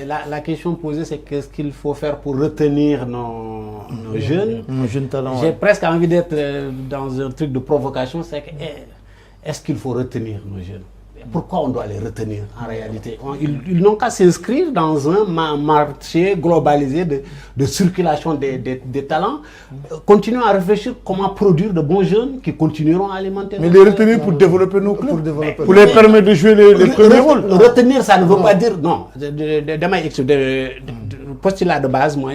la question posée, c'est qu'est-ce qu'il faut faire pour retenir nos jeunes talents. J'ai presque envie d'être dans un truc de provocation, c'est que est-ce qu'il faut retenir nos jeunes? Pourquoi on doit les retenir en réalité? Ils n'ont qu'à s'inscrire dans un marché globalisé de circulation des talents. Continuons à réfléchir comment produire de bons jeunes qui continueront à alimenter. Mais les retenir pour développer nos clubs, pour les permettre de jouer les premiers rôles. Retenir, ça ne veut pas dire non. Postulat de base, moi,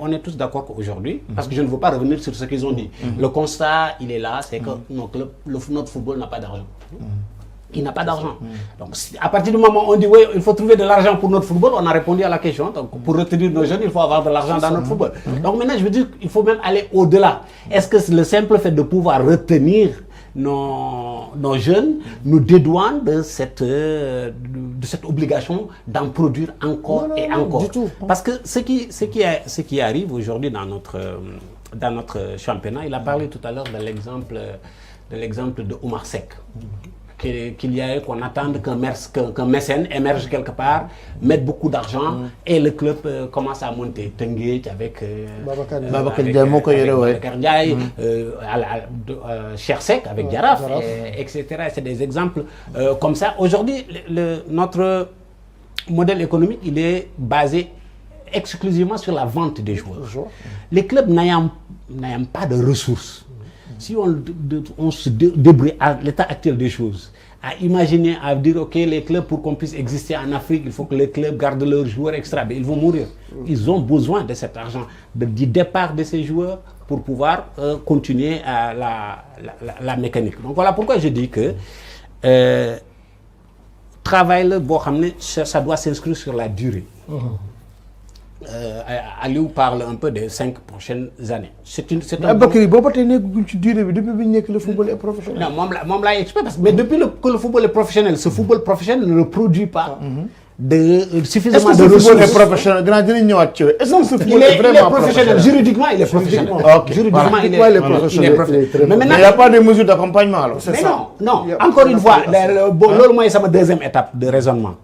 on est tous d'accord qu'aujourd'hui, parce que je ne veux pas revenir sur ce qu'ils ont dit. Le constat, il est là, c'est que nos clubs, notre football n'a pas d'argent. Il n'a pas d'argent. Donc, à partir du moment où on dit oui, il faut trouver de l'argent pour notre football, on a répondu à la question. Donc, pour retenir nos jeunes, il faut avoir de l'argent dans notre football. Donc, maintenant, je veux dire qu'il faut même aller au-delà. Est-ce que le simple fait de pouvoir retenir nos jeunes nous dédouane de cette obligation d'en produire encore et encore? Du tout. Parce que ce qui arrive aujourd'hui dans notre championnat, il a parlé tout à l'heure de l'exemple de Oumar Seck. Qu'il y ait, qu'on attende qu'un mécène émerge quelque part, mette beaucoup d'argent et le club commence à monter. Tenguet avec Babacar Ndiaye, Chersek avec Diaraf, etc. C'est des exemples comme ça. Aujourd'hui, notre modèle économique, il est basé exclusivement sur la vente des joueurs. Les clubs n'ayant pas de ressources, si on se débrouille à l'état actuel des choses, à imaginer, à dire, ok, les clubs, pour qu'on puisse exister en Afrique, il faut que les clubs gardent leurs joueurs extra. Mais ils vont mourir. Ils ont besoin de cet argent, du départ de ces joueurs pour pouvoir continuer à la mécanique. Donc voilà pourquoi je dis que travail, ça doit s'inscrire sur la durée. Aliou parle un peu des 5 prochaines années. Bakary, depuis le football est professionnel. Non, mais depuis que le football est professionnel, ce football professionnel ne produit pas suffisamment de ressources. Est-ce que ce football est professionnel? Est-ce que ce football est vraiment professionnel? Juridiquement, il est professionnel. Juridiquement, il est professionnel. Mais il n'y a pas de mesures d'accompagnement alors. Mais non. Encore une fois, c'est ma deuxième étape de raisonnement.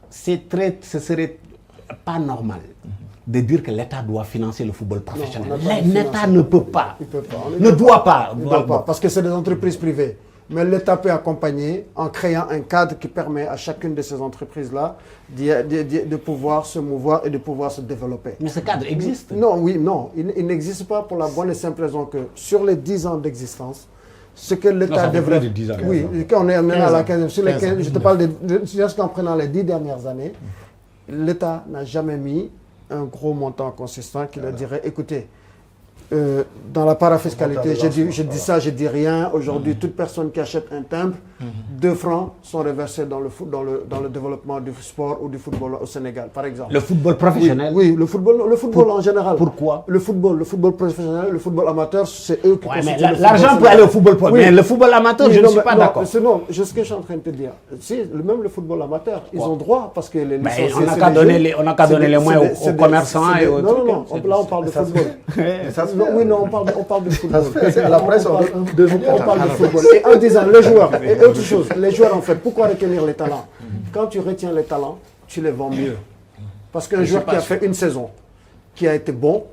Ce serait pas normal de dire que l'État doit financer le football professionnel. L'État ne peut pas. Ne doit pas. Parce que c'est des entreprises privées. Mais l'État peut accompagner en créant un cadre qui permet à chacune de ces entreprises-là de pouvoir se mouvoir et de pouvoir se développer. Mais ce cadre existe. Non, il n'existe pas pour la bonne et simple raison que sur les 10 ans d'existence, ce que l'État devrait... Oui, quand on est à la 15e, je te parle juste en prenant les 10 dernières années, l'État n'a jamais mis un gros montant consistant qui leur dirait, écoutez, dans la parafiscalité, je dis ça, je dis rien. Aujourd'hui, toute personne qui achète un timbre, 2 francs sont reversés dans le développement du sport ou du football au Sénégal, par exemple. Le football professionnel? Oui, le football en général. Pourquoi? Le football professionnel, le football amateur, c'est eux qui constituent le l'argent peut aller au football professionnel, mais le football amateur, je ne suis pas d'accord. Non, c'est ce que je suis en train de te dire. Même le football amateur, ils ont droit parce que les licenciés... On n'a qu'à donner les moyens aux commerçants et aux... Non, là on parle de football. Oui, non, on parle de football. À la presse, on parle de football. Et en disant, les joueurs, et autre chose, les joueurs en fait, pourquoi retenir les talents? Quand tu retiens les talents, tu les vends mieux. Parce qu'un joueur qui a fait une saison, qui a été bon,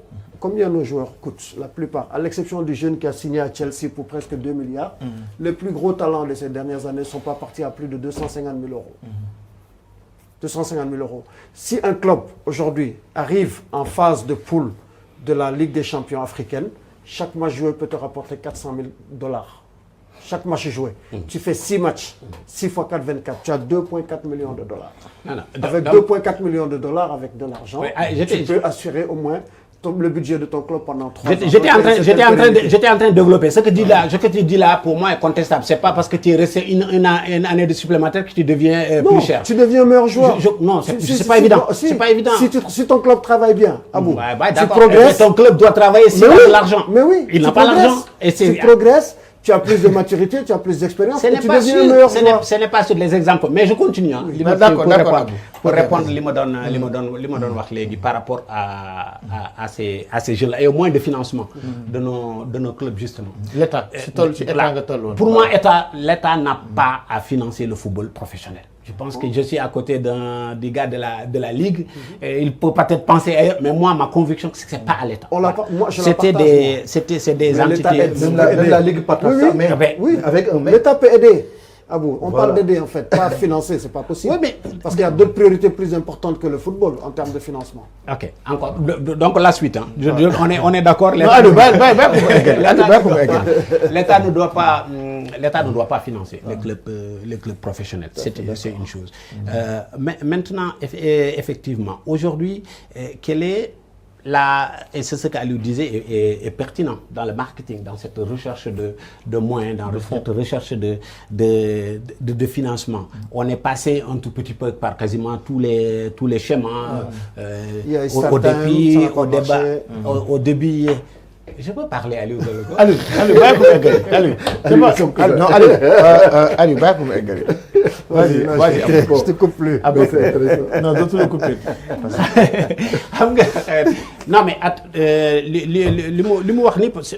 combien nos joueurs coûtent? La plupart, à l'exception du jeune qui a signé à Chelsea pour presque 2 milliards, les plus gros talents de ces dernières années ne sont pas partis à plus de 250 000 euros. 250 000 euros. Si un club, aujourd'hui, arrive en phase de poule de la Ligue des champions africaine, chaque match joué peut te rapporter 400 000 $. Chaque match joué. Tu fais 6 matchs, 6 x 4, 24. Tu as 2,4 millions de dollars. Avec 2,4 millions de dollars, avec de l'argent, tu peux assurer au moins le budget de ton club pendant 3 ans. J'étais en train de développer. Ce que tu dis là, pour moi, est contestable. Ce n'est pas parce que tu es resté une année de supplémentaire que tu deviens plus cher. Tu deviens meilleur joueur. Non, c'est pas évident. C'est pas évident. Si ton club travaille bien, Abou, tu progresses. Ton club doit travailler s'il a de l'argent. Mais oui, il n'a pas l'argent. Tu progresses. Tu as plus de maturité, tu as plus d'expérience. Ce n'est pas sur les exemples, mais je continue. Pour répondre par rapport à ces jeunes-là et au moins de financement de nos clubs, justement. L'État, pour moi, l'État n'a pas à financer le football professionnel. Je pense que je suis à côté du gars de la Ligue. Il peut peut-être penser ailleurs, mais moi, ma conviction, c'est que ce n'est pas à l'État. C'était des entités. Même la Ligue partage ça, mais avec un mec. L'État peut aider. Abou, on parle d'aider en fait, pas financer, c'est pas possible. Oui, mais... Parce qu'il y a d'autres priorités plus importantes que le football en termes de financement. Ok, encore. Donc la suite, hein. On est d'accord. L'État ne doit pas financer les clubs professionnels. C'est une chose. Maintenant, effectivement, aujourd'hui, quelle est et c'est ce qu'Aliou disait est pertinent dans le marketing, dans cette recherche de moyens, dans cette recherche de financement. On est passé un tout petit peu par quasiment tous les schémas, au début. Je peux parler à Aliou Goloko. Aliou, vas-y, je te coupe plus. Non, d'autres le couper. Non, mais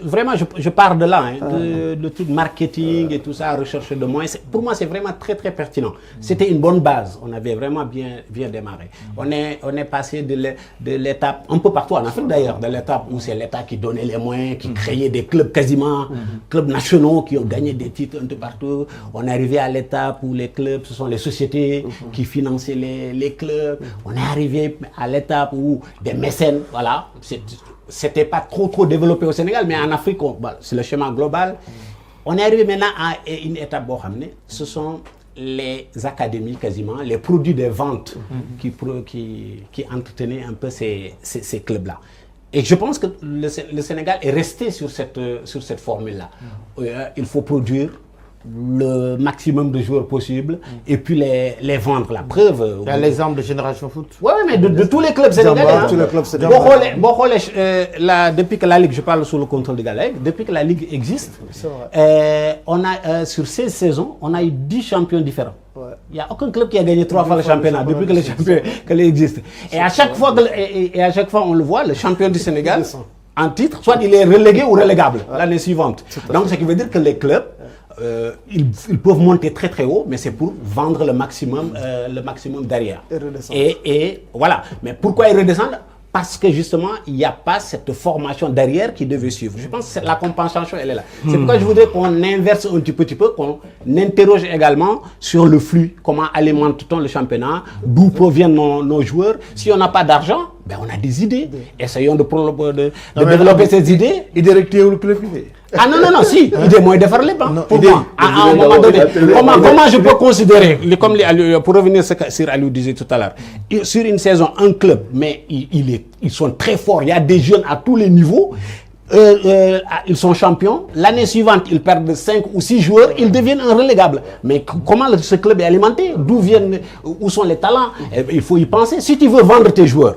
vraiment, je pars de là, de tout marketing et tout ça, recherche de moyens. Pour moi, c'est vraiment très, très pertinent. C'était une bonne base. On avait vraiment bien démarré. On est passé de l'étape, un peu partout en Afrique d'ailleurs, de l'étape où c'est l'État qui donnait les moyens, qui créait des clubs quasiment, clubs nationaux qui ont gagné des titres un peu partout. On est arrivé à l'étape où les clubs, ce sont les sociétés qui finançaient les clubs. On est arrivé à l'étape où des mécènes, voilà. C'était pas trop développé au Sénégal, mais en Afrique, c'est le schéma global. On est arrivé maintenant à une étape, ce sont les académies quasiment, les produits de vente qui entretenaient un peu ces clubs-là. Et je pense que le Sénégal est resté sur cette formule-là. Il faut produire le maximum de joueurs possible et puis les vendre. La preuve... Il y a l'exemple de Génération Foot. Oui, mais de tous les clubs sénégalais. Depuis que la Ligue, je parle sous le contrôle de Galec, depuis que la Ligue existe, on a, sur 16 saisons, on a eu 10 champions différents. Il n'y a aucun club qui a gagné 3 fois le championnat depuis que le championnat existe. Et à chaque fois, on le voit, le champion du Sénégal, en titre, soit il est relégué ou relégable l'année suivante. Donc, ce qui veut dire que les clubs, ils peuvent monter très très haut, mais c'est pour vendre le maximum derrière. Et voilà. Mais pourquoi ils redescendent? Parce que justement, il n'y a pas cette formation derrière qui devait suivre. Je pense que la compensation, elle est là. C'est pourquoi je voudrais qu'on inverse un petit peu, qu'on interroge également sur le flux. Comment alimente-t-on le championnat? D'où proviennent nos joueurs? Si on n'a pas d'argent, ben on a des idées. Essayons de développer ces idées. Et directer le club privé. Ah non, si, idée moins de faire les bancs. Pour moi, à un moment donné, comment je peux considérer, comme pour revenir sur Aliou disait tout à l'heure, sur une saison, un club, mais ils sont très forts, il y a des jeunes à tous les niveaux, ils sont champions, l'année suivante, ils perdent 5 ou 6 joueurs, ils deviennent un relégable. Mais comment ce club est alimenté? Où sont les talents? Il faut y penser. Si tu veux vendre tes joueurs,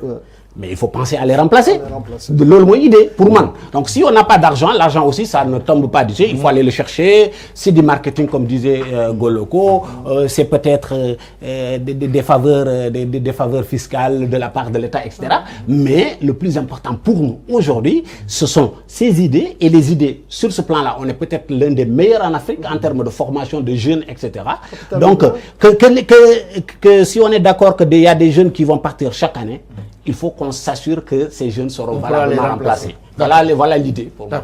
mais il faut penser à les remplacer. De l'autre idée, pour moi. Donc si on n'a pas d'argent, l'argent aussi, ça ne tombe pas du ciel. Il faut aller le chercher. C'est du marketing, comme disait Goloko. C'est peut-être des faveurs fiscales de la part de l'État, etc. Mais le plus important pour nous aujourd'hui, ce sont ces idées. Et les idées, sur ce plan-là, on est peut-être l'un des meilleurs en Afrique en termes de formation de jeunes, etc. Donc, que si on est d'accord qu'il y a des jeunes qui vont partir chaque année, il faut qu'on s'assure que ces jeunes seront valablement remplacés. Voilà l'idée pour moi.